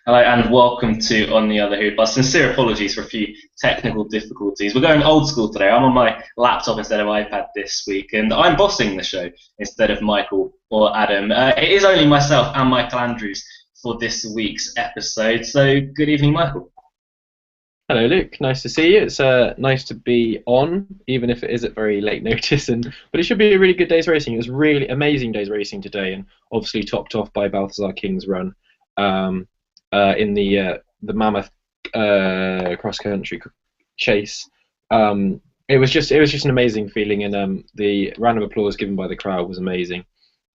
Hello and welcome to On the Other Hoop. Our sincere apologies for a few technical difficulties. We're going old school today. I'm on my laptop instead of iPad this week, and I'm bossing the show instead of Michael or Adam. It is only myself and Michael Andrews for this week's episode. So, good evening, Michael. Hello, Luke. Nice to see you. It's nice to be on, even if it is at very late notice. But it should be a really good day's racing. It was really amazing day's racing today, and obviously topped off by Balthazar King's run in the Mammoth cross country chase. It was just an amazing feeling, and the round of applause given by the crowd was amazing.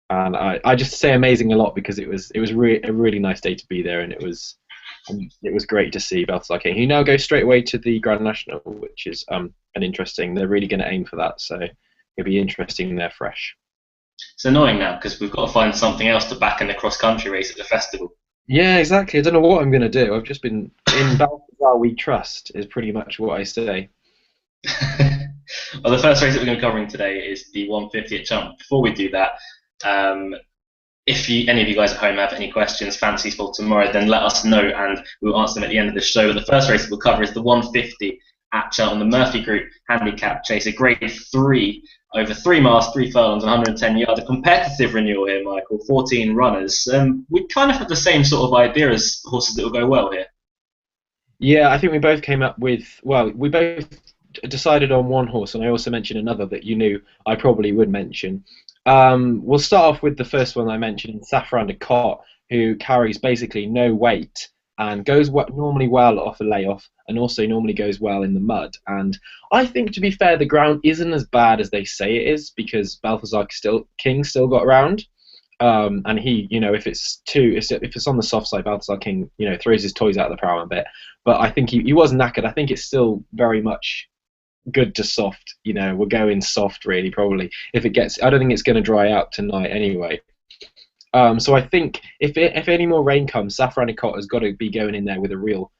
And I just say amazing a lot because it was a really nice day to be there, and it was great to see Balthazar King, who now goes straight away to the Grand National, which is an interesting. They're really going to aim for that, so it'll be interesting. They're fresh. It's annoying now because we've got to find something else to back in the cross country race at the festival. Yeah, exactly. I don't know what I'm going to do. I've just been in Balthazar we trust is pretty much what I say. Well, the first race that we're going to be covering today is the 150 at Chump. Before we do that, if any of you guys at home have any questions, fancies for tomorrow, then let us know and we'll answer them at the end of the show. But the first race that we'll cover is the 150 at Cheltenham, the Murphy Group handicap chase, a grade 3 over 3 miles, 3 furlongs, 110 yards. A competitive renewal here, Michael, 14 runners. We kind of have the same sort of idea as horses that will go well here. Yeah, I think we both came up with, we both decided on one horse, and I also mentioned another that you knew I probably would mention. We'll start off with the first one I mentioned, Saffron de Cot, who carries basically no weight and goes normally well off a layoff, and also normally goes well in the mud. And I think, to be fair, the ground isn't as bad as they say it is, because Balthazar King still got around. And he, if it's on the soft side, Balthazar King, throws his toys out of the pram a bit. But I think he was knackered. I think it's still very much good to soft. We're going soft, really, probably. I don't think it's going to dry out tonight anyway. So I think if any more rain comes, Saffron de Cot has got to be going in there with a real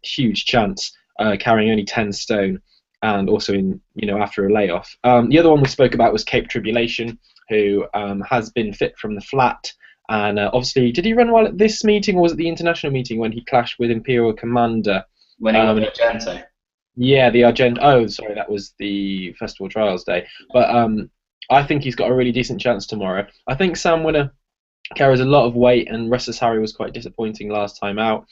huge chance, carrying only 10 stone, and also after a layoff. The other one we spoke about was Cape Tribulation, who has been fit from the flat, and obviously, did he run well at this meeting, or was it the international meeting when he clashed with Imperial Commander? When he won the Argento. Yeah, the Argento. Oh, sorry, that was the Festival Trials day. But I think he's got a really decent chance tomorrow. I think Sam Winner carries a lot of weight, and Restless Harry was quite disappointing last time out.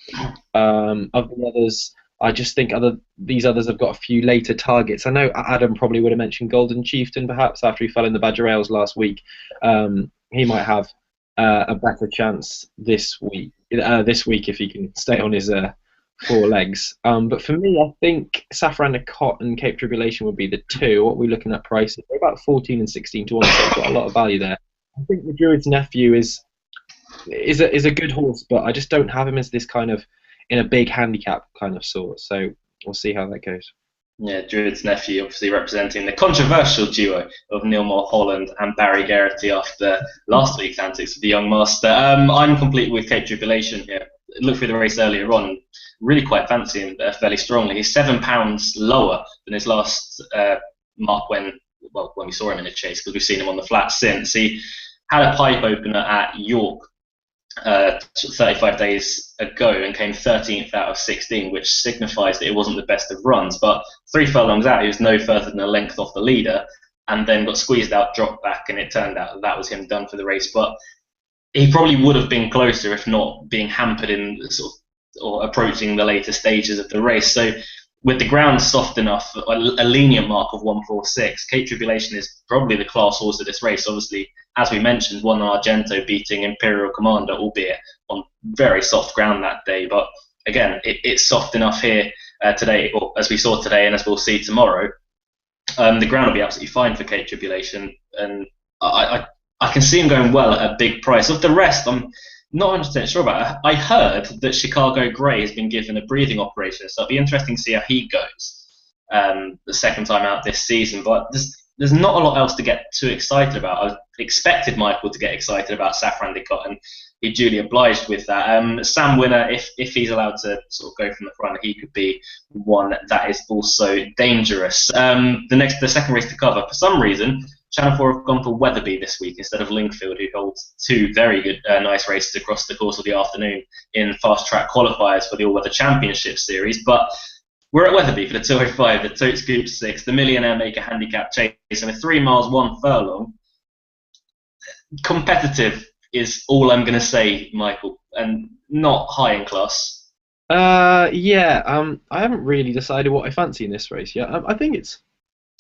Of the others, I just think these others have got a few later targets. I know Adam probably would have mentioned Golden Chieftain, perhaps, after he fell in the Badger Rails last week. He might have a better chance this week if he can stay on his 4 legs. But for me, I think Saffron de Cot and Cape Tribulation would be the two. What we're looking at prices, they're about 14 and 16 to 1, so I've got a lot of value there. I think the Druid's Nephew is a good horse, but I just don't have him as this kind of in a big handicap kind of sort. So we'll see how that goes. Yeah, Druid's Nephew obviously representing the controversial duo of Neil Mulholland and Barry Geraghty after last week's antics with the young master. I'm complete with Cape Tribulation here. Looked through the race earlier on, really quite fancy him fairly strongly. He's £7 lower than his last mark when we saw him in a chase, because we've seen him on the flat since. He had a pipe opener at York 35 days ago and came 13th out of 16, which signifies that it wasn't the best of runs. But 3 furlongs out, he was no further than a length off the leader, and then got squeezed out, dropped back, and it turned out that was him done for the race. But he probably would have been closer if not being hampered in or approaching the later stages of the race. So with the ground soft enough, a lenient mark of 146, Cape Tribulation is probably the class horse of this race. Obviously, as we mentioned, won on Argento, beating Imperial Commander, albeit on very soft ground that day. But again, it's soft enough here today, or as we saw today and as we'll see tomorrow. The ground will be absolutely fine for Cape Tribulation, and I can see him going well at a big price. Of the rest, I'm not 100% sure about it. I heard that Chicago Grey has been given a breathing operation, so it'll be interesting to see how he goes the second time out this season. But there's not a lot else to get too excited about. I expected Michael to get excited about Saffron de Cot, and he duly obliged with that. Sam Winner, if he's allowed to sort of go from the front, he could be one that is also dangerous. The second race to cover, for some reason, Channel 4 have gone for Weatherby this week instead of Lingfield, who holds two very good, nice races across the course of the afternoon in fast track qualifiers for the All Weather Championship Series. But we're at Weatherby for the 205, the Tote Scoop 6, the Millionaire Maker Handicap Chase, and with 3 miles, 1 furlong. Competitive is all I'm going to say, Michael, and not high in class. Yeah. I haven't really decided what I fancy in this race yet. I think it's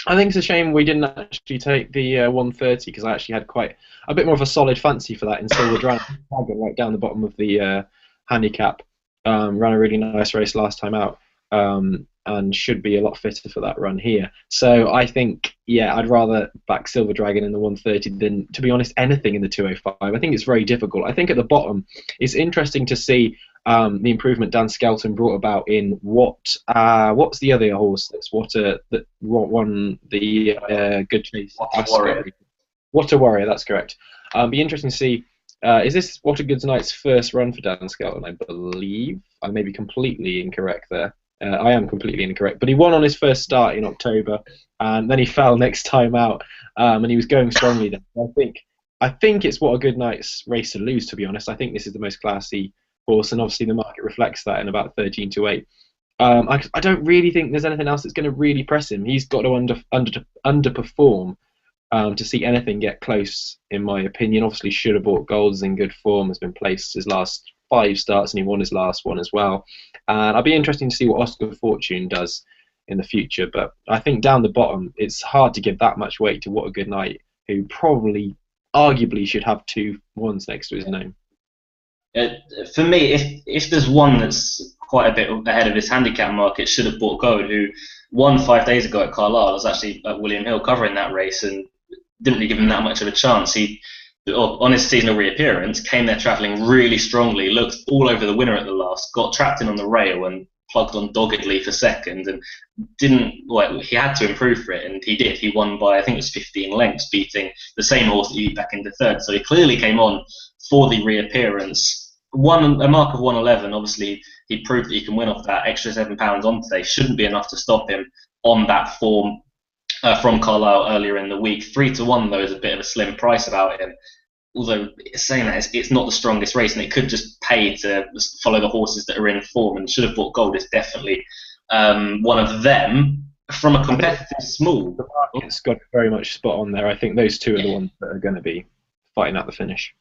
a shame we didn't actually take the 130 because I actually had quite a bit more of a solid fancy for that in Silver Dragon, right down the bottom of the handicap. Ran a really nice race last time out, and should be a lot fitter for that run here. So I think, yeah, I'd rather back Silver Dragon in the 130 than, to be honest, anything in the 205. I think it's very difficult. I think at the bottom, it's interesting to see the improvement Dan Skelton brought about in what's the other horse that won the Good Chase? What a Warrior, that's correct. Be interesting to see. Is this What a Good Night's first run for Dan Skelton? I believe. I may be completely incorrect there. I am completely incorrect, but he won on his first start in October, and then he fell next time out, and he was going strongly then. I think it's What a Good Night's race to lose. To be honest, I think this is the most classy horse, and obviously the market reflects that in about 13 to 8. I don't really think there's anything else that's going to really press him. He's got to underperform to see anything get close, in my opinion. Obviously, Should Have Bought Gold's in good form, has been placed his last 5 starts, and he won his last one as well. And I'll be interested to see what Oscar Fortune does in the future. But I think down the bottom, it's hard to give that much weight to What a Good Night, who probably, arguably, should have 2 1s next to his name. For me, if there's one that's quite a bit ahead of his handicap mark, it Should Have Bought Gold, who won 5 days ago at Carlisle. I was actually at William Hill covering that race and didn't really give him that much of a chance. He, on his seasonal reappearance, came there travelling really strongly, looked all over the winner at the last, got trapped in on the rail and plugged on doggedly for second, and he had to improve for it, and he did. He won by, I think it was 15 lengths, beating the same horse that he beat back into third. So he clearly came on for the reappearance. Won a mark of 111. Obviously, he proved that he can win off that. Extra £7 on today shouldn't be enough to stop him on that form from Carlisle earlier in the week. 3 to 1 though is a bit of a slim price about him. Although saying that, it's not the strongest race, and it could just pay to follow the horses that are in form. And Should Have Bought Gold is definitely one of them. From a competitive small, the market's got very much spot on there. I think those two are the ones that are going to be fighting out the finish.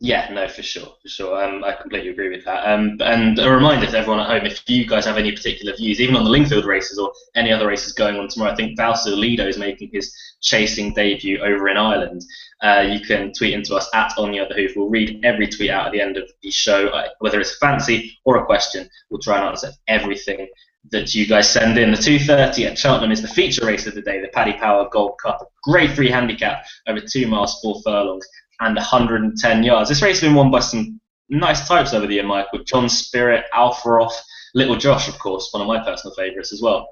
Yeah, no, for sure. I completely agree with that. And a reminder to everyone at home, if you guys have any particular views, even on the Lingfield races or any other races going on tomorrow, I think Valsir Lido is making his chasing debut over in Ireland. You can tweet into us at On The Other Hoof. We'll read every tweet out at the end of the show, whether it's a fancy or a question. We'll try and answer everything that you guys send in. The 2:30 at Cheltenham is the feature race of the day, the Paddy Power Gold Cup. Grade 3 handicap over 2 miles, 4 furlongs. And 110 yards. This race has been won by some nice types over the year, Mike, with John Spirit, Alfaroff, Little Josh, of course, one of my personal favourites as well.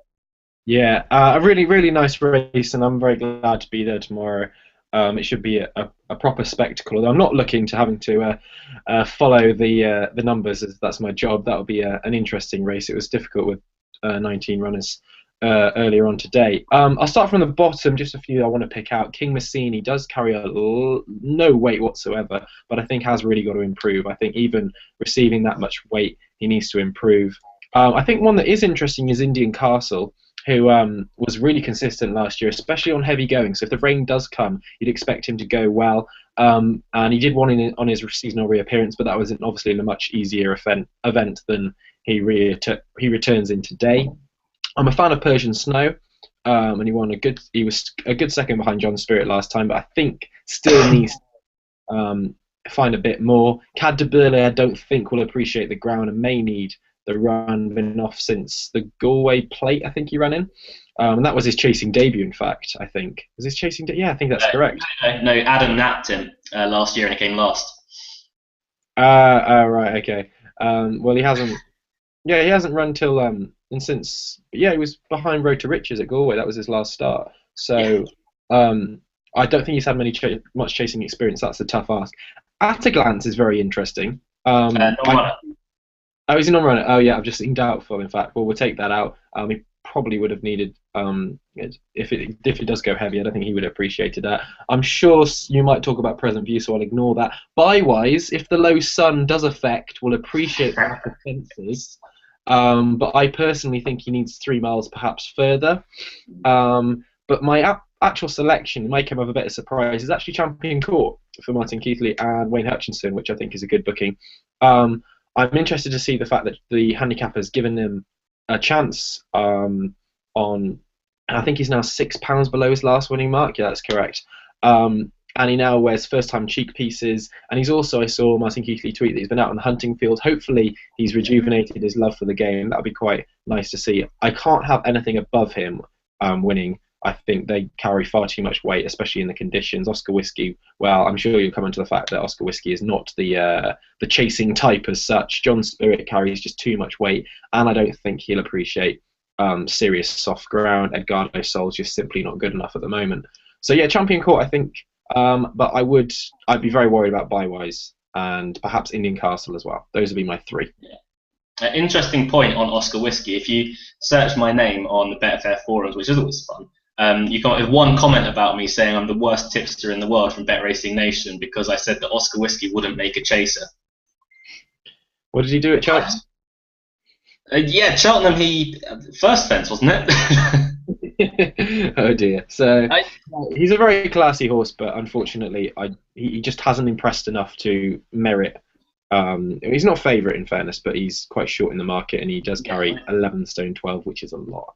Yeah, a really, really nice race, and I'm very glad to be there tomorrow. It should be a proper spectacle. Although I'm not looking to having to follow the numbers, as that's my job. That'll be an interesting race. It was difficult with 19 runners earlier on today. I'll start from the bottom, just a few I want to pick out. King Massini does carry no weight whatsoever, but I think has really got to improve. I think even receiving that much weight, he needs to improve. I think one that is interesting is Indian Castle, who was really consistent last year, especially on heavy going. So if the rain does come, you'd expect him to go well. And he did one on his seasonal reappearance, but that was obviously in a much easier event than he returns in today. I'm a fan of Persian Snow, and he was a good second behind John Spirit last time, but I think still needs to find a bit more. Cad de Burley, I don't think will appreciate the ground and may need the run been off since the Galway Plate, I think he ran in. And that was his chasing debut, in fact, I think. Was his chasing debut? Yeah, I think that's correct. No, Adam napped him last year and he came last. Right, okay. Well, he hasn't run till and since, he was behind Road to Riches at Galway. That was his last start. So I don't think he's had much chasing experience. That's a tough ask. At a glance is very interesting. Non-runner. He's a non-runner. Oh yeah, I've just seen doubtful. In fact, well, we'll take that out. He probably would have needed. If it does go heavy, I don't think he would have appreciated that. I'm sure you might talk about present view, so I'll ignore that. Buy-wise, if the low sun does affect, we'll appreciate the lack of fences. But I personally think he needs 3 miles perhaps further. But my actual selection might come of a bit of surprise is actually Champion Court for Martin Keithley and Wayne Hutchinson, which I think is a good booking. I'm interested to see the fact that the handicap has given him a chance on. I think he's now £6 below his last winning mark. Yeah, that's correct. And he now wears first-time cheek pieces. And he's also, I saw Martin Keithley tweet that he's been out on the hunting field. Hopefully, he's rejuvenated his love for the game. That would be quite nice to see. I can't have anything above him winning. I think they carry far too much weight, especially in the conditions. Oscar Whiskey, well, I'm sure you'll come into the fact that Oscar Whiskey is not the chasing type as such. John Spirit carries just too much weight, and I don't think he'll appreciate serious soft ground. Edgardo Sol's just simply not good enough at the moment. So yeah, Champion Court, I think, but I'd be very worried about Buy-wise and perhaps Indian Castle as well. Those would be my 3. Yeah. Interesting point on Oscar Whiskey. If you search my name on the Betfair forums, which is always fun, you come up with one comment about me saying I'm the worst tipster in the world from Bet Racing Nation because I said that Oscar Whiskey wouldn't make a chaser. What did he do at Cheltenham? Yeah, Cheltenham, he first fence, wasn't it? Oh dear. So he's a very classy horse, but unfortunately, he just hasn't impressed enough to merit. He's not favourite in fairness, but he's quite short in the market, and he does carry 11 stone 12, which is a lot.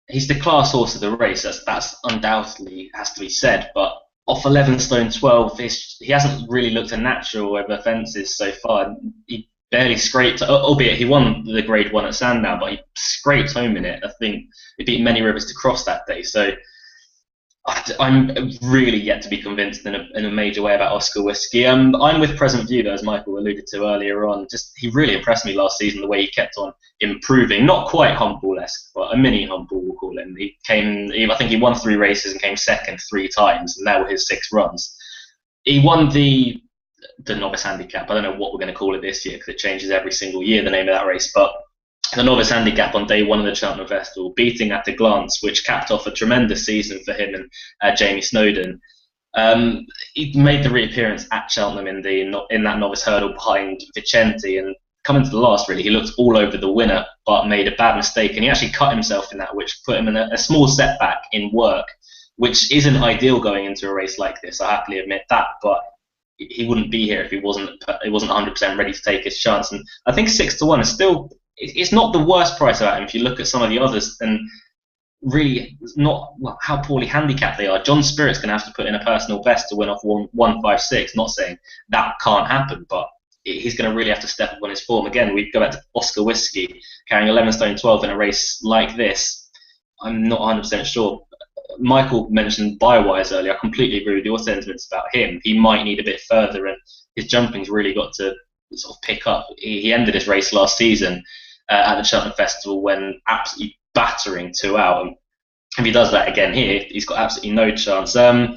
He's the class horse of the race. That's undoubtedly has to be said. But off 11 stone 12, he hasn't really looked a natural over fences so far. He barely scraped, albeit he won the Grade 1 at Sandown, but he scraped home in it. I think he beat Many Rivers to Cross that day. So I'm really yet to be convinced in a major way about Oscar Whiskey. I'm with Present View, though, as Michael alluded to earlier on. Just he really impressed me last season, the way he kept on improving. Not quite Humble-esque, but a mini Humble, we'll call him. I think he won 3 races and came second 3 times, and that were his 6 runs. He won the novice handicap. I don't know what we're going to call it this year because it changes every single year, the name of that race, but the novice handicap on day 1 of the Cheltenham Festival, beating At a Glance, which capped off a tremendous season for him and Jamie Snowden. He made the reappearance at Cheltenham in that novice hurdle behind Vicente, and coming to the last, really, he looked all over the winner, but made a bad mistake, and he actually cut himself in that, which put him in a small setback in work, which isn't ideal going into a race like this. I happily admit that, but he wouldn't be here if he wasn't 100% ready to take his chance. And I think 6-1 is still. It's not the worst price about him if you look at some of the others, and really not how poorly handicapped they are. John Spirit's going to have to put in a personal best to win off 156. Not saying that can't happen, but he's going to really have to step up on his form. Again, we go back to Oscar Whiskey carrying 11 stone 12 in a race like this. I'm not 100% sure. Michael mentioned Buy-wise earlier. I completely agree with your sentiments about him. He might need a bit further, and his jumping's really got to sort of pick up. He ended his race last season at the Cheltenham Festival when absolutely battering 2 out. And if he does that again here, he's got absolutely no chance. King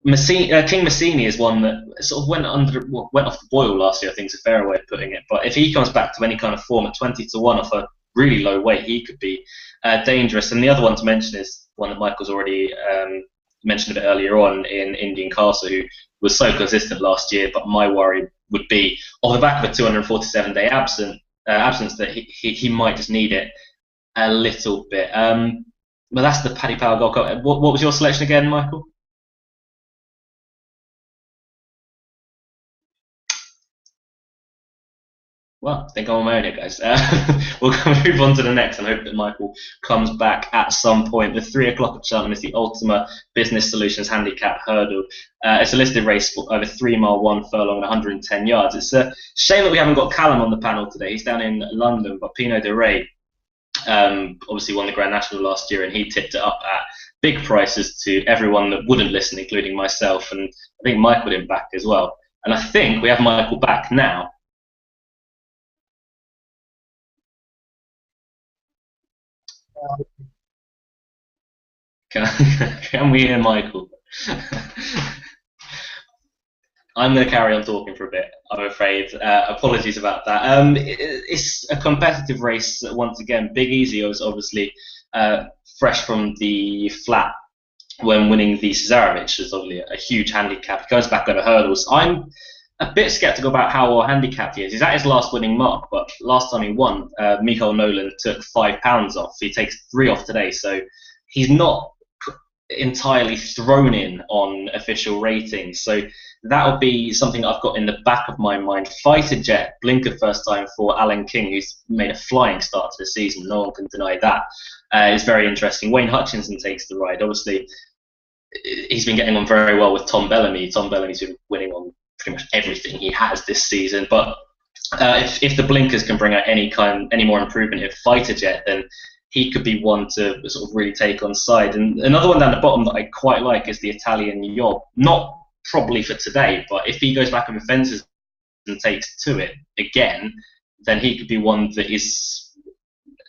Massini is one that sort of went off the boil last year, I think is a fair way of putting it. But if he comes back to any kind of form at 20-1 off a really low weight, he could be dangerous. And the other one to mention is one that Michael's already mentioned a bit earlier on in Indian Castle, who was so consistent last year. But my worry would be, off the back of a 247-day absence, that he might just need it a little bit. But that's the Paddy Power Gold Cup. What was your selection again, Michael? Well, I think I'm on my own here, guys. We'll move on to the next and hope that Michael comes back at some point. The 3 o'clock at Cheltenham is the Ultima Business Solutions Handicap Hurdle. It's a listed race for over 3 mile, 1 furlong, and 110 yards. It's a shame that we haven't got Callum on the panel today. He's down in London, but Pinot de Rey obviously won the Grand National last year, and he tipped it up at big prices to everyone that wouldn't listen, including myself, and I think Michael didn't back as well. And I think we have Michael back now. Can we hear Michael? I'm going to carry on talking for a bit, I'm afraid. Apologies about that. It's a competitive race once again. Big Easy is obviously fresh from the flat when winning the Cesarovic, which is obviously a huge handicap. He goes back over hurdles. I'm a bit sceptical about how well handicapped he is. He's at his last winning mark, but last time he won, Mikael Nolan took £5 off. He takes 3 off today, so he's not entirely thrown in on official ratings. So that would be something I've got in the back of my mind. Fighter Jet, blinker first time for Alan King, who's made a flying start to the season. No one can deny that. It's very interesting. Wayne Hutchinson takes the ride. Obviously, he's been getting on very well with Tom Bellamy. Tom Bellamy's been winning on pretty much everything he has this season. But if the blinkers can bring out any more improvement in Fighter Jet, then he could be one to sort of really take on side. And another one down the bottom that I quite like is the Italian Yob. Not probably for today, but if he goes back and fences and takes to it again, then he could be one that is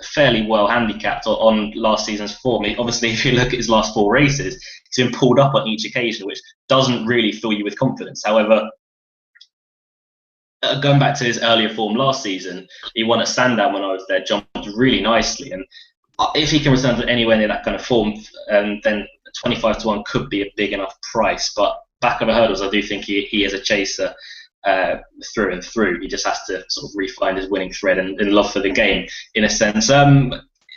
fairly well handicapped on last season's form. Obviously, if you look at his last 4 races, he's been pulled up on each occasion, which doesn't really fill you with confidence. However, going back to his earlier form last season, he won at Sandown when I was there, jumped really nicely, and if he can return to anywhere near that kind of form, then 25-1 could be a big enough price. But back over hurdles, I do think he is a chaser through and through. He just has to sort of refine his winning thread and love for the game, in a sense.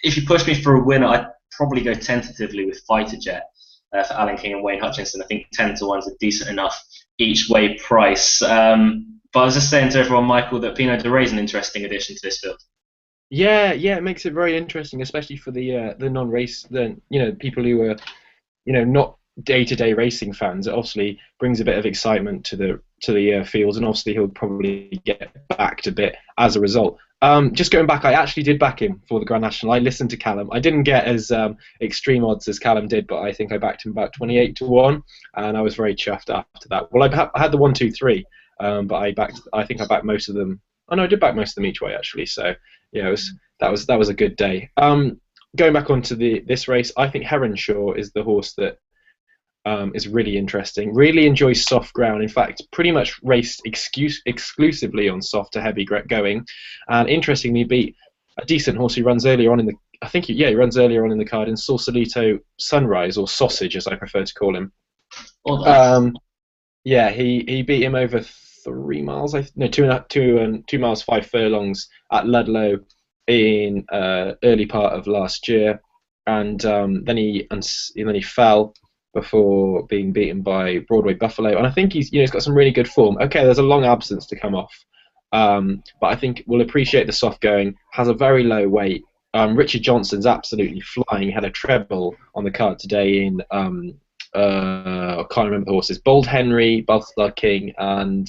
If you push me for a winner, I'd probably go tentatively with Fighter Jet for Alan King and Wayne Hutchinson. I think 10-1 is a decent enough each way price. But I was just saying to everyone, Michael, that Pinot de Rey is an interesting addition to this field. Yeah, it makes it very interesting, especially for the non-race, people who are, not day-to-day racing fans. It obviously brings a bit of excitement to the fields, and obviously he'll probably get backed a bit as a result. Just going back, I actually did back him for the Grand National. I listened to Callum. I didn't get as extreme odds as Callum did, but I think I backed him about 28-1, and I was very chuffed after that. Well, I had the 1, 2, 3, but I think I backed most of them. Oh no, I did back most of them each way actually. So yeah, that was a good day. Going back onto this race, I think Heronshaw is the horse that is really interesting. Really enjoys soft ground. In fact, pretty much raced exclusively on soft to heavy going. And interestingly, beat a decent horse who runs earlier on in the. I think he runs earlier on in the card in Sausalito Sunrise, or Sausage as I prefer to call him. Yeah, he beat him over 3 miles. 2 miles 5 furlongs at Ludlow in early part of last year, and then he fell before being beaten by Broadway Buffalo. And I think he's got some really good form. Okay, there's a long absence to come off, but I think we'll appreciate the soft going. Has a very low weight. Richard Johnson's absolutely flying. He had a treble on the card today in I can't remember the horses. Bold Henry, Balthazar King, and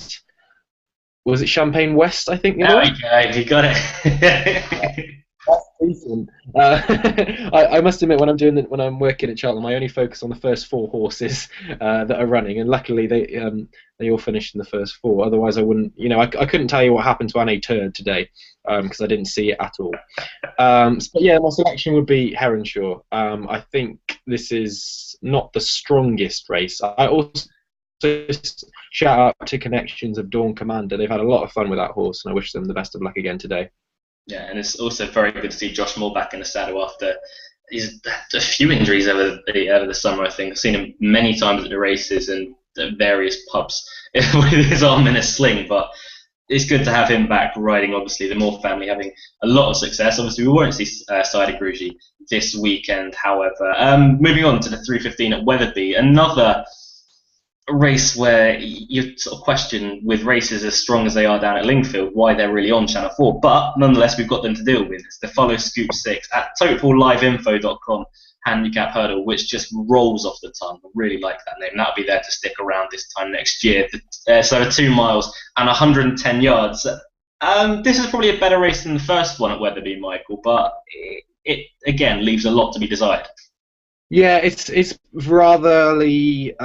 was it Champagne West? I think. There we go. You got it. That's decent. I must admit, when I'm working at Cheltenham, I only focus on the first 4 horses that are running, and luckily they all finished in the first 4. Otherwise, I wouldn't. I couldn't tell you what happened to Anne Turd today because I didn't see it at all. But yeah, my selection would be Heronshaw. I think this is not the strongest race. I also shout out to Connections of Dawn Commander. They've had a lot of fun with that horse, and I wish them the best of luck again today. Yeah, and it's also very good to see Josh Moore back in the saddle after he's had a few injuries over the summer. I think I've seen him many times at the races and at various pubs with his arm in a sling. But it's good to have him back riding. Obviously, the Moore family having a lot of success. Obviously, we won't see Saida Gruji this weekend. However, moving on to the 3:15 at Wetherby, another race where you sort of question, with races as strong as they are down at Lingfield, why they're really on Channel 4. But nonetheless, we've got them to deal with. It's the Follow Scoop 6 at totalliveinfo.com handicap hurdle, which just rolls off the tongue. I really like that name. That'll be there to stick around this time next year. So 2 miles and 110 yards. This is probably a better race than the first one at Wetherby, Michael, but it again leaves a lot to be desired. Yeah, it's ratherly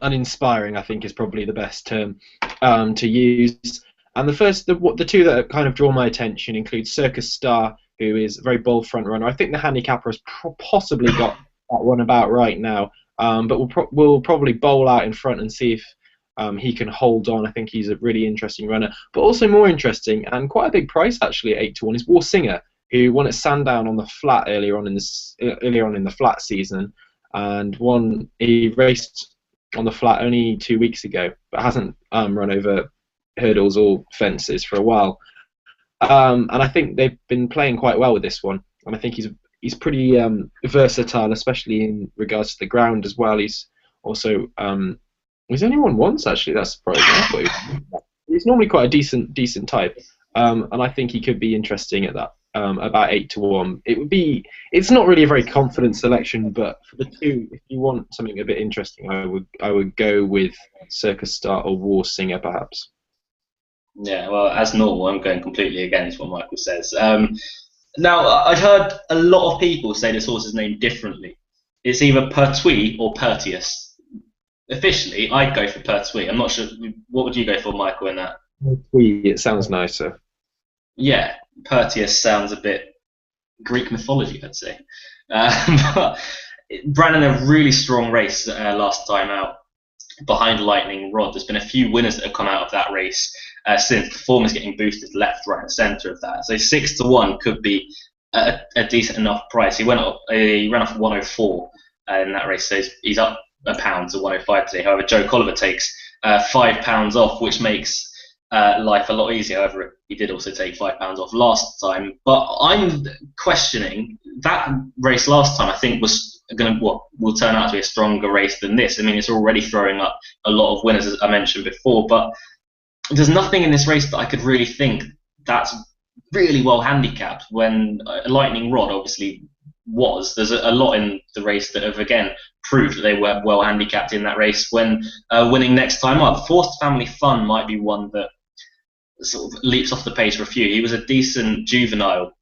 uninspiring, I think, is probably the best term to use. And the 2 that kind of draw my attention include Circus Star, who is a very bold front runner. I think the handicapper has possibly got that one about right now, but we'll probably bowl out in front and see if he can hold on. I think he's a really interesting runner. But also more interesting, and quite a big price actually at 8-1, is War Singer, who won at Sandown on the flat earlier on in the flat season, and he raced on the flat only 2 weeks ago, but hasn't run over hurdles or fences for a while. And I think they've been playing quite well with this one, and I think he's pretty versatile, especially in regards to the ground as well. He's also he's only won once actually. That's surprising. He's normally quite a decent type, and I think he could be interesting at that. About 8-1. It's not really a very confident selection, but for the two, if you want something a bit interesting, I would go with Circus Star or War Singer perhaps. Yeah, well, as normal, I'm going completely against what Michael says. Now, I've heard a lot of people say this horse is named differently. It's either Pertwee or Pertius. Officially, I'd go for Pertwee. I'm not sure. What would you go for, Michael, in that? Pertwee, it sounds nicer. Yeah, Pertius sounds a bit Greek mythology, I'd say. But ran in a really strong race last time out behind Lightning Rod. There's been a few winners that have come out of that race since. The form is getting boosted left, right, and centre of that. So 6-1 could be a decent enough price. He ran off 104 in that race, so he's up a pound to 105 today. However, Joe Colliver takes £5 off, which makes life a lot easier. However, he did also take £5 off last time. But I'm questioning that race last time. I think will turn out to be a stronger race than this. I mean, it's already throwing up a lot of winners, as I mentioned before. But there's nothing in this race that I could really think that's really well handicapped. When Lightning Rod obviously was. There's a lot in the race that have again proved that they were well handicapped in that race when winning next time up. Forced Family Fun might be one that sort of leaps off the page for a few. He was a decent juvenile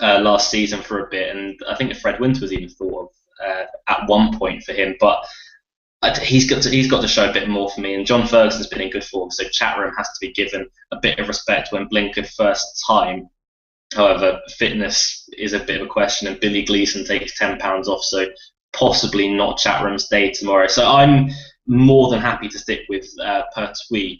last season for a bit, and I think Fred Winter was even thought of at one point for him, but he's got to show a bit more for me. And John Ferguson's been in good form, so Chatteram has to be given a bit of respect when blinkered first time. However, fitness is a bit of a question, and Billy Gleeson takes £10 off, so possibly not Chatteram's day tomorrow. So I'm more than happy to stick with Pertwee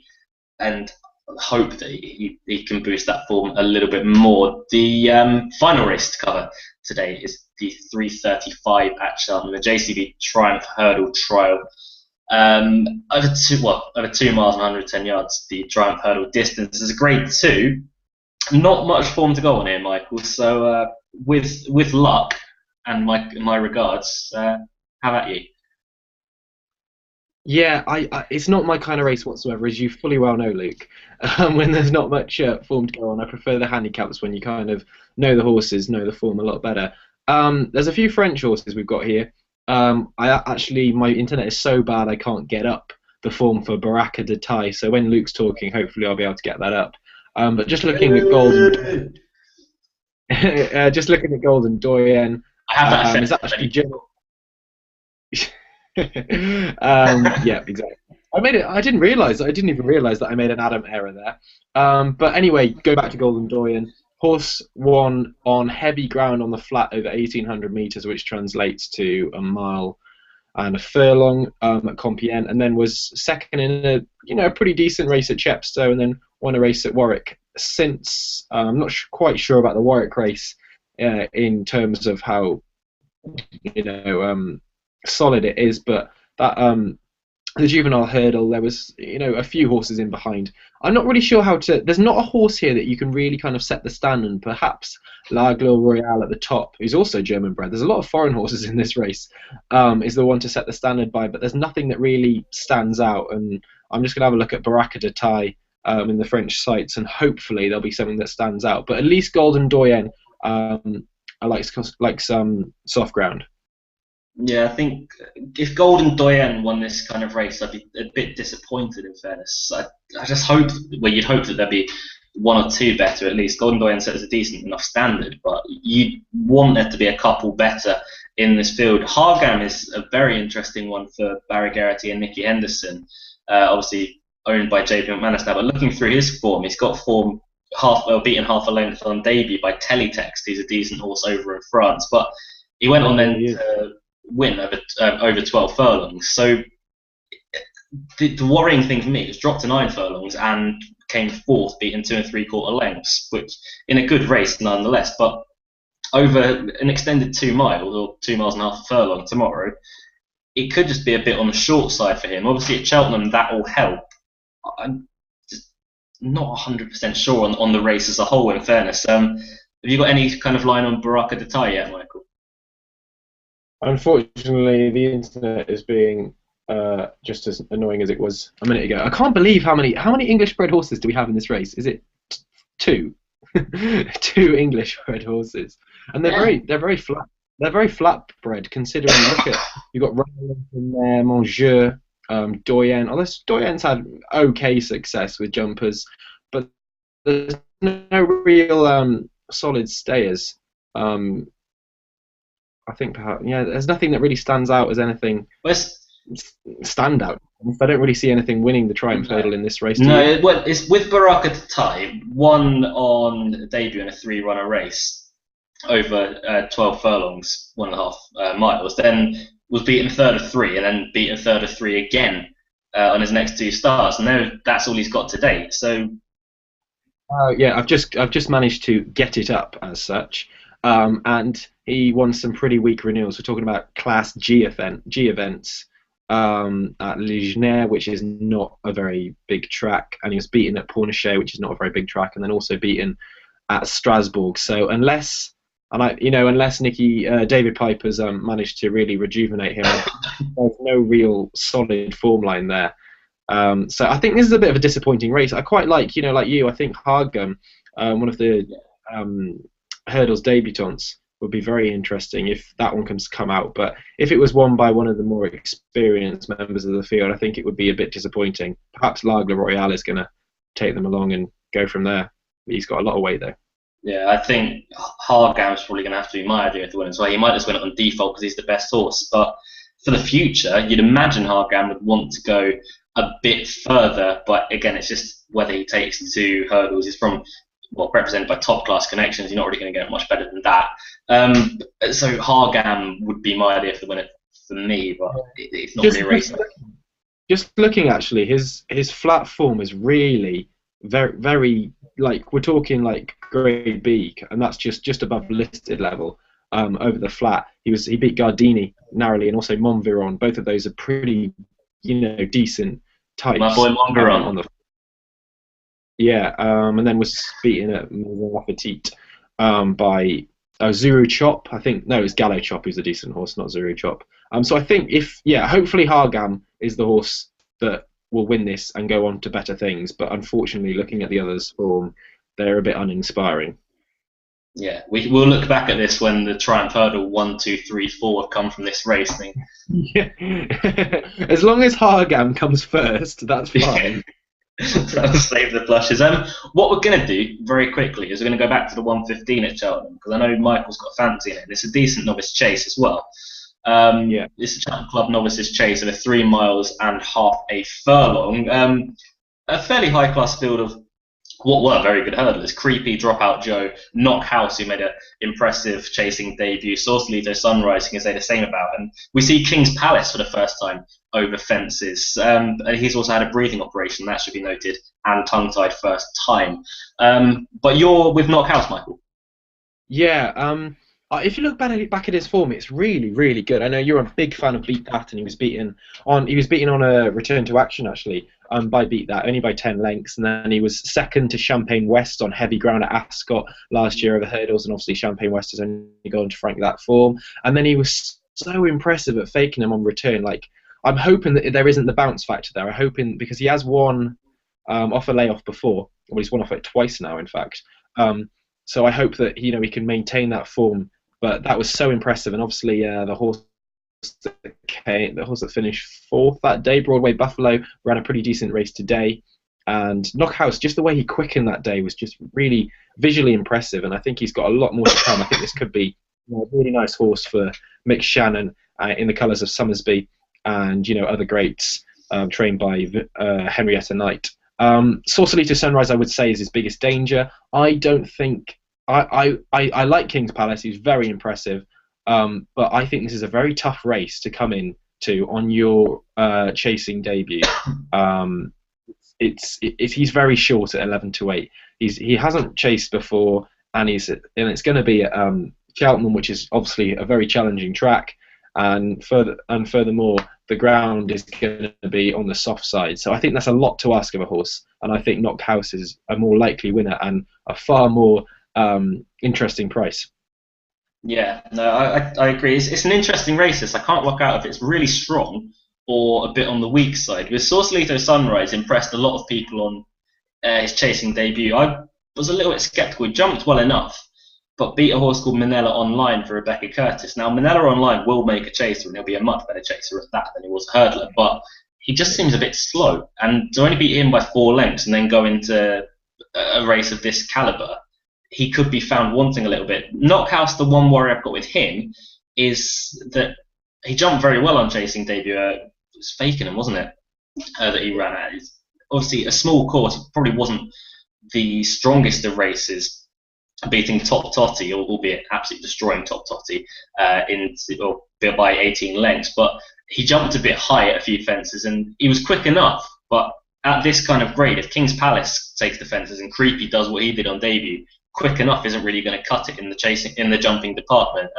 and hope that he can boost that form a little bit more. The final race to cover today is the 3:35 at Cheltenham, the JCB Triumph Hurdle Trial. Over 2 miles and 110 yards, the Triumph Hurdle distance is a grade 2. Not much form to go on here, Michael. So with luck and my regards, how about you? Yeah, it's not my kind of race whatsoever, as you fully well know, Luke. When there's not much form to go on, I prefer the handicaps when you kind of know the horses, know the form a lot better. There's a few French horses we've got here. My internet is so bad I can't get up the form for Baraka de Tai. So when Luke's talking, hopefully I'll be able to get that up. But just looking at Golden, Doyen, I have that is actually general. Yeah, exactly. I didn't even realize that I made an Adam error there. But anyway, go back to Golden Doyen. Horse won on heavy ground on the flat over 1,800 meters, which translates to a mile and a furlong at Compiègne, and then was second in a pretty decent race at Chepstow, and then won a race at Warwick. Since I'm not quite sure about the Warwick race in terms of how solid it is, but that the juvenile hurdle, there was a few horses in behind. I'm not really sure how to. There's not a horse here that you can really kind of set the standard. Perhaps La Gloire Royale at the top, who's also German bred. There's a lot of foreign horses in this race. Is the one to set the standard by, but there's nothing that really stands out. And I'm just gonna have a look at Baraka de Tai in the French sites, and hopefully there'll be something that stands out. But at least Golden Doyen, I like some soft ground. Yeah, I think if Golden Doyen won this kind of race, I'd be a bit disappointed, in fairness. I just hope, you'd hope that there'd be one or two better at least. Golden Doyen sets a decent enough standard, but you'd want there to be a couple better in this field. Hargam is a very interesting one for Barry Geraghty and Nicky Henderson, obviously owned by JP McManus now, but looking through his form, he's got form beaten half a length on debut by Teletext. He's a decent horse over in France, but he went on then to win over 12 furlongs. So the worrying thing for me is dropped to 9 furlongs and came fourth, beaten 2 3/4 lengths, which in a good race nonetheless. But over an extended 2 miles or 2 miles and a half a furlong tomorrow, it could just be a bit on the short side for him. Obviously, at Cheltenham, that will help. I'm just not 100% sure on the race as a whole, in fairness. Have you got any kind of line on Baraka Detai yet, Michael? Unfortunately, the internet is being just as annoying as it was a minute ago. I can't believe how many English-bred horses do we have in this race? Is it two? Two English-bred horses, and they're very flat. They're very flat-bred, considering. Look at, you've got Rowland in there, Monsieur, Doyen. Although Doyen's had okay success with jumpers, but there's no real solid stayers. I think perhaps, yeah, there's nothing that really stands out as anything standout. I don't really see anything winning the Triumph Hurdle in this race. No, well, it's with Baraka Tatai, won on debut in a 3-runner race over 12 furlongs, 1.5 miles. Then was beaten third of 3, and then beaten third of 3 again on his next 2 starts, and that's all he's got to date. So, yeah, I've just managed to get it up as such. And he won some pretty weak renewals. We're talking about Class G events at Lignes, which is not a very big track, and he was beaten at Pornichet, which is not a very big track, and then also beaten at Strasbourg. So unless David Piper's managed to really rejuvenate him, there's no real solid form line there. So I think this is a bit of a disappointing race. I quite like you. I think Hargum, one of the Hurdles debutants, would be very interesting if that one can come out. But if it was won by one of the more experienced members of the field, I think it would be a bit disappointing. Perhaps L'Aigle Royal is going to take them along and go from there. But he's got a lot of weight though. Yeah, I think Hargam's probably going to have to be my idea to win as well. He might just win it on default because he's the best horse. But for the future, you'd imagine Hargam would want to go a bit further. But again, it's just whether he takes 2 hurdles. He's from represented by top class connections. You're not really going to get much better than that. So Hargam would be my idea for the winner for me, but it's not really a race. Just looking, actually, his flat form is really very, very, like, we're talking like grade B, and that's just above listed level. Over the flat, he beat Gardini narrowly, and also Montviron. Both of those are pretty, decent types. My boy Montviron on the. Yeah, and then was beaten at Lafayette by Zuru Chop. I think no, it's Gallo Chop who's a decent horse, not Zuru Chop. So I think hopefully Hargam is the horse that will win this and go on to better things. But unfortunately, looking at the others' form, they're a bit uninspiring. Yeah, we'll look back at this when the Triumph Hurdle 1, 2, 3, 4 have come from this race thing. Yeah. As long as Hargam comes first, that's fine. That'll save the blushes. What we're going to do very quickly is we're going to go back to the 115 at Cheltenham, because I know Michael's got a fancy in it. It's a decent novice chase as well. It's a Cheltenham Club novices chase of a 3 miles and half a furlong. A fairly high class field of what were very good hurdlers. Creepy, Dropout Joe, Knockhouse, who made an impressive chasing debut. Sausalito Sunrise, you can say the same about. And we see King's Palace for the first time over fences. And he's also had a breathing operation, that should be noted, and tongue-tied first time. But you're with Knockhouse, Michael. Yeah, if you look back at his form, it's really, really good. I know you're a big fan of Beat That, and he was beaten on a return to action actually by Beat That, only by 10 lengths, and then he was second to Champagne West on heavy ground at Ascot last year over hurdles, and obviously Champagne West has only gone to frank that form. And then he was so impressive at Fakenham on return. Like, I'm hoping that there isn't the bounce factor there. I'm hoping, because he has won off a layoff before. Well, he's won off it twice now, in fact. So I hope that he can maintain that form. But that was so impressive, and obviously the horse that finished 4th that day, Broadway Buffalo, ran a pretty decent race today. And Knockhouse, just the way he quickened that day was just really visually impressive, and I think he's got a lot more to come. I think this could be a really nice horse for Mick Shannon in the colours of Summersby, and other greats trained by Henrietta Knight. Sausalito Sunrise, I would say, is his biggest danger. I don't think I like King's Palace. He's very impressive, but I think this is a very tough race to come into on your chasing debut. He's very short at 11 to 8. He hasn't chased before, and it's going to be at Cheltenham, which is obviously a very challenging track, and furthermore, the ground is going to be on the soft side. So I think that's a lot to ask of a horse, and I think Knockhouse is a more likely winner and a far more interesting price. Yeah, no, I agree. It's an interesting race. This I can't work out if it's really strong or a bit on the weak side. With Sausalito Sunrise impressed a lot of people on his chasing debut. I was a little bit sceptical. He jumped well enough, but beat a horse called Manila Online for Rebecca Curtis. Now, Manila Online will make a chaser, and he'll be a much better chaser at that than he was a hurdler, but he just seems a bit slow. And to only beat him by 4 lengths and then go into a race of this caliber, he could be found wanting a little bit. Knockhouse, the one worry I've got with him is that he jumped very well on chasing debut. It was Fakenham, wasn't it, that he ran at? It's obviously, a small course, probably wasn't the strongest of races, beating Top Totty, albeit absolutely destroying Top Totty by 18 lengths. But he jumped a bit high at a few fences, and he was quick enough. But at this kind of grade, if King's Palace takes the fences and Creepy does what he did on debut, quick enough isn't really going to cut it in the jumping department.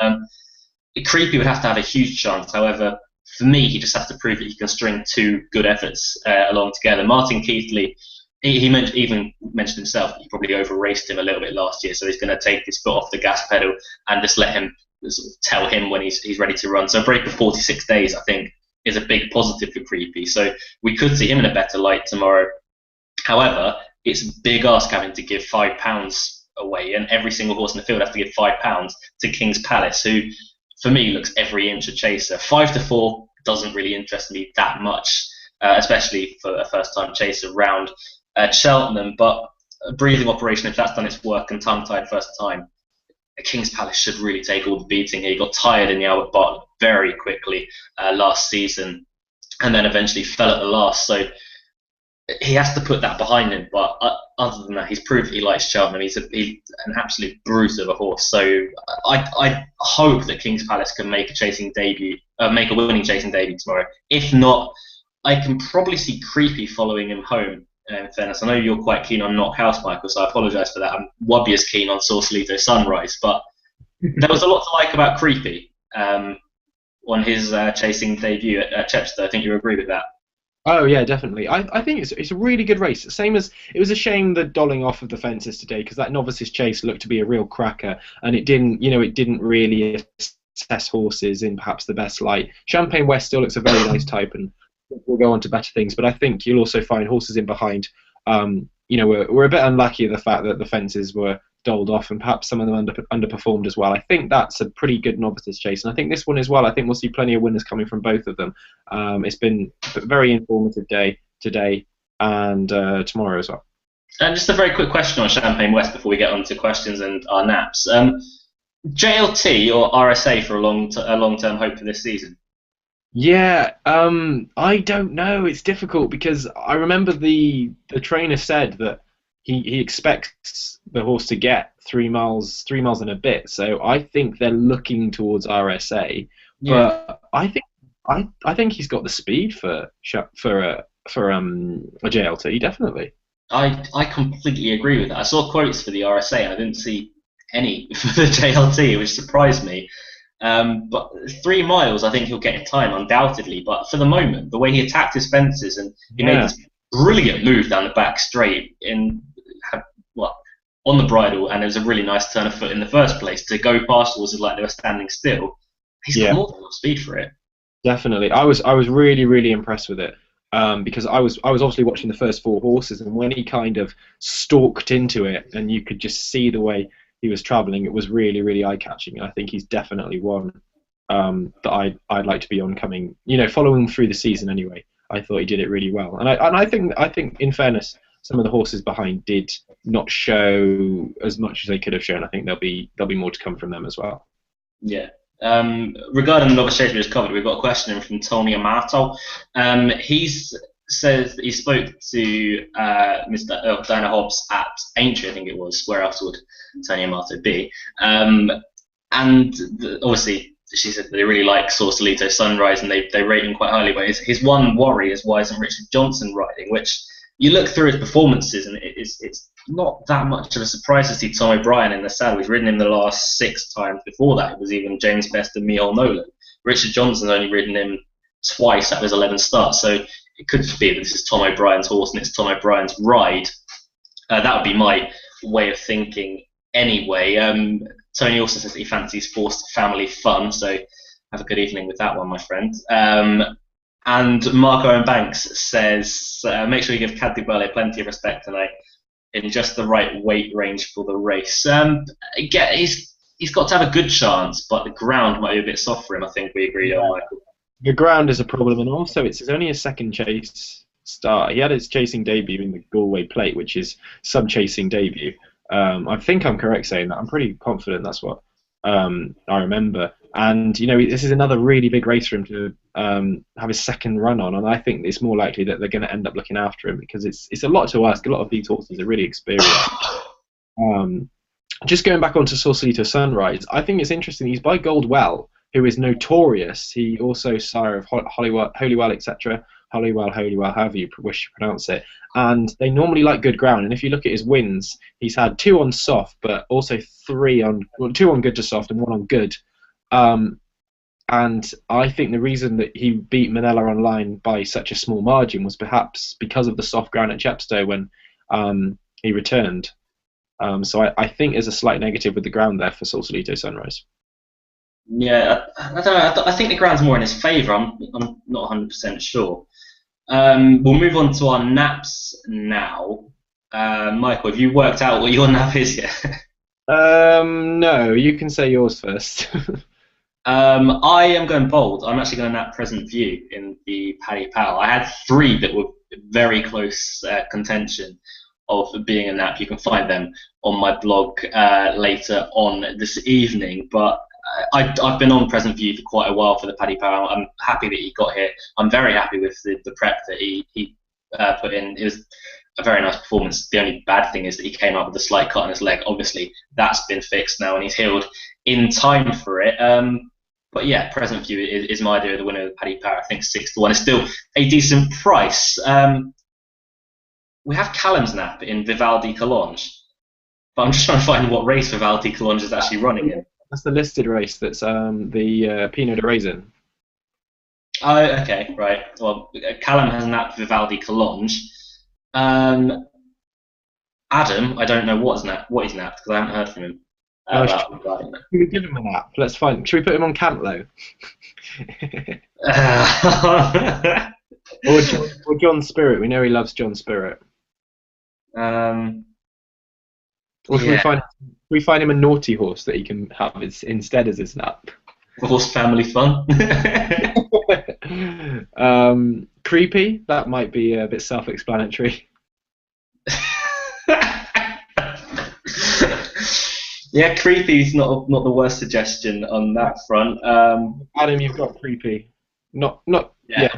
Creepy would have to have a huge chance. However, for me, he just has to prove that he can string 2 good efforts along together. Martin Keithley, he even mentioned himself that he probably over-raced him a little bit last year, so he's going to take his foot off the gas pedal and just let him sort of tell him when he's ready to run. So a break of 46 days, I think, is a big positive for Creepy. So we could see him in a better light tomorrow. However, it's a big ask having to give £5 away, and every single horse in the field has to give £5 to King's Palace, who, for me, looks every inch a chaser. 5-4 doesn't really interest me that much, especially for a first-time chaser round Cheltenham. But a breathing operation, if that's done its work, and tongue-tied first time, King's Palace should really take all the beating here. He got tired in the Albert Bartlett very quickly last season, and then eventually fell at the last. So he has to put that behind him, but other than that, he's proved that he likes Cheltenham. He's an absolute brute of a horse. So I hope that King's Palace can make a winning chasing debut tomorrow. If not, I can probably see Creepy following him home. In fairness, I know you're quite keen on Knockhouse, Michael, so I apologise for that. I'm wobby as keen on Sausalito Sunrise, but there was a lot to like about Creepy on his chasing debut at Chepstow. I think you agree with that. Oh yeah, definitely. I think it's a really good race. Same as it was a shame the dolling off of the fences today, because that novices chase looked to be a real cracker, and it didn't really assess horses in perhaps the best light. Champagne West still looks a very nice type, and we'll go on to better things. But I think you'll also find horses in behind. We're a bit unlucky at the fact that the fences were doled off, and perhaps some of them underperformed as well. I think that's a pretty good novices chase, and I think this one as well. I think we'll see plenty of winners coming from both of them. It's been a very informative day today and tomorrow as well. And just a very quick question on Champagne West before we get on to questions and our naps. JLT or RSA for a long-term hope for this season? Yeah, I don't know. It's difficult because I remember the trainer said that he expects the horse to get 3 miles and a bit. So I think they're looking towards RSA, but I think he's got the speed for a JLT, definitely. I completely agree with that. I saw quotes for the RSA and I didn't see any for the JLT, which surprised me. But 3 miles, I think he'll get in time, undoubtedly. But for the moment, the way he attacked his fences and he made this brilliant move down the back straight on the bridle, and it was a really nice turn of foot in the first place to go past horses like they were standing still. He's got more than enough speed for it. Definitely, I was really, really impressed with it. Because I was obviously watching the first 4 horses, and when he kind of stalked into it, and you could just see the way he was travelling, it was really, really eye-catching. I think he's definitely one that I'd like to be oncoming. Following through the season anyway, I thought he did it really well, and I think in fairness, some of the horses behind did not show as much as they could have shown. I think there'll be more to come from them as well. Yeah. Regarding the novice chase we just covered, we've got a question in from Tony Amato. He says he spoke to Mr. Diana Hobbs at Aintree, I think it was. Where else would Tony Amato be? Obviously, she said they really like Sausalito Sunrise and they rate him quite highly. But his one worry is why isn't Richard Johnson riding? Which you look through his performances, and it's not that much of a surprise to see Tom O'Brien in the saddle. He's ridden him the last 6 times. Before that, it was even James Best and Micheal Nolan. Richard Johnson's only ridden him twice out of his 11 starts, so it could be that this is Tom O'Brien's horse and it's Tom O'Brien's ride. That would be my way of thinking anyway. Tony also says that he fancies forced family fun, so have a good evening with that one, my friend. And Marco and Banks says, make sure you give Cad Dubale plenty of respect tonight in just the right weight range for the race. Again, he's got to have a good chance, but the ground might be a bit soft for him, I think we agreed on, Michael. The ground is a problem, and also it's only his second chase start. He had his chasing debut in the Galway Plate, which is sub-chasing debut. I think I'm correct saying that. I'm pretty confident that's what I remember. And, you know, this is another really big race for him to have his second run on, and I think it's more likely that they're going to end up looking after him because it's a lot to ask. A lot of these horses are really experienced. Just going back onto Sausalito Sunrise, I think it's interesting. He's by Goldwell, who is notorious. He also sire of Holywell, etc. Holywell, however you wish to pronounce it. And they normally like good ground. And if you look at his wins, he's had 2 on soft, but also 2 on good to soft and 1 on good. And I think the reason that he beat Manella Online by such a small margin was perhaps because of the soft ground at Chepstow when he returned. So I think there's a slight negative with the ground there for Sausalito Sunrise. Yeah, I don't know. I think the ground's more in his favour. I'm not 100% sure. We'll move on to our naps now. Michael, have you worked out what your nap is yet? No, you can say yours first. I am going bold. I'm actually going to nap Present View in the Paddy Power. I had 3 that were very close contention of being a nap. You can find them on my blog later on this evening. But I've been on Present View for quite a while for the Paddy Power. I'm happy that he got here. I'm very happy with the prep that he put in. It was a very nice performance. The only bad thing is that he came up with a slight cut on his leg. Obviously, that's been fixed now and he's healed in time for it. But yeah, Present View is my idea of the winner of the Paddy Power. I think 6-1 is still a decent price. We have Callum's nap in Vivaldi Collonges, but I'm just trying to find what race Vivaldi Collonges is actually running in. That's the listed race. That's the Pinot de Raisin. Oh, okay, right. Well, Callum has napped Vivaldi Collonges. Adam, I don't know what he's napped because I haven't heard from him. Can we give him a nap? Let's find. Should we put him on Cantlow? or John Spirit. We know he loves John Spirit. Or should we find him a naughty horse that he can have instead as his nap? Horse family fun. Creepy. That might be a bit self-explanatory. Yeah, Creepy's not the worst suggestion on that front. Adam, you've got Creepy. Not. Yeah.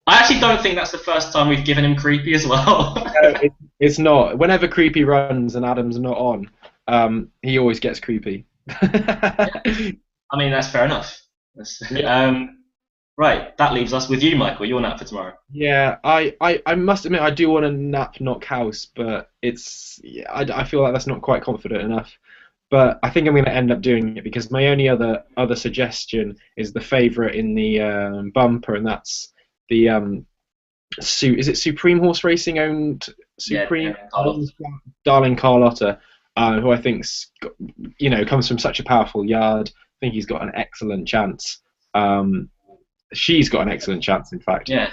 I actually don't think that's the first time we've given him Creepy as well. No, it's not. Whenever Creepy runs and Adam's not on, he always gets Creepy. Yeah. I mean, that's fair enough. Right, that leaves us with you, Michael. Your nap for tomorrow. Yeah, I must admit I do want to nap Knockhouse, but I feel like that's not quite confident enough. But I think I'm going to end up doing it because my only other suggestion is the favourite in the bumper, and that's the is it Supreme Horse Racing owned Supreme Darling Carlotta, who I think's comes from such a powerful yard. I think he's got an excellent chance. She's got an excellent chance, in fact. Yeah.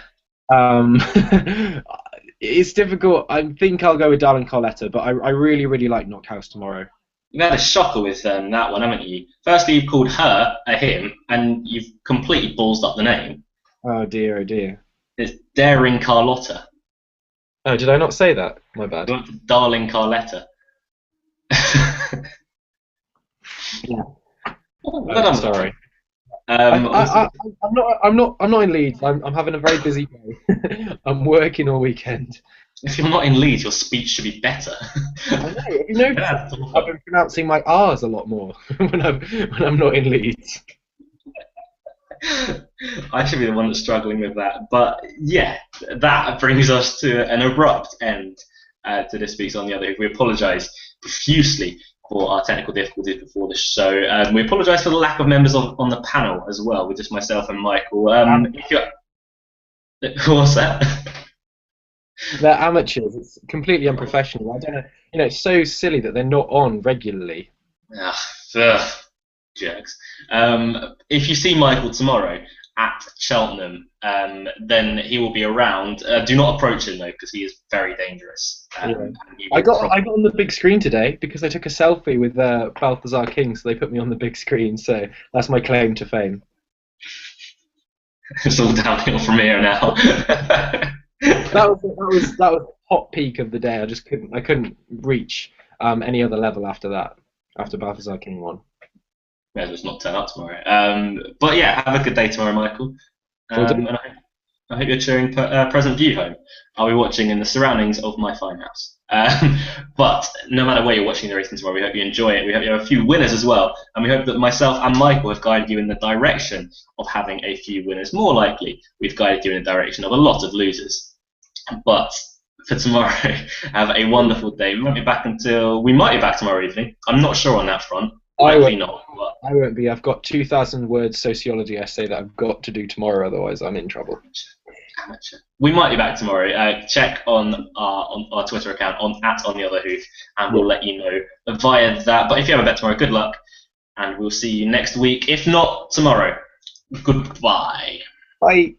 It's difficult. I think I'll go with Darling Carlotta, but I really, really like Knockhouse tomorrow. You've had a shocker with that one, haven't you? Firstly, you've called her a him, and you've completely ballsed up the name. Oh dear, oh dear. It's Daring Carlotta. Oh, did I not say that? My bad. Darling Carlotta. Yeah. I'm sorry. I'm not in Leeds. I'm having a very busy day. I'm working all weekend. If you're not in Leeds, your speech should be better. I know. Have you noticed? I've been pronouncing my R's a lot more when I'm not in Leeds. I should be the one that's struggling with that. But yeah, that brings us to an abrupt end to this week's On the Other Hoof. We apologise profusely for our technical difficulties before the show. We apologise for the lack of members on the panel as well, with just myself and Michael. If you're, what's that? They're amateurs. It's completely unprofessional. I don't know. It's so silly that they're not on regularly. Ugh, jerks. If you see Michael tomorrow at Cheltenham, then he will be around. Do not approach him though, because he is very dangerous. Yeah. I got on the big screen today because I took a selfie with Balthazar King, so they put me on the big screen. So that's my claim to fame. It's all downhill from here now. that was hot peak of the day. I couldn't reach any other level after that. After Balthazar King won. May as well not turn up tomorrow. But yeah, have a good day tomorrow, Michael. And I hope you're cheering Present View home. I'll be watching in the surroundings of my fine house. But no matter where you're watching the racing tomorrow, we hope you enjoy it. We hope you have a few winners as well. And we hope that myself and Michael have guided you in the direction of having a few winners. More likely, we've guided you in the direction of a lot of losers. But for tomorrow, have a wonderful day. We might be back tomorrow evening. I'm not sure on that front. Likely not. But I won't be. I've got 2,000 words sociology essay that I've got to do tomorrow. Otherwise, I'm in trouble. Amateur. We might be back tomorrow. Check on our Twitter account on the Other Hoof, and we'll let you know via that. But if you have a bet tomorrow, good luck, and we'll see you next week. If not tomorrow, goodbye. Bye.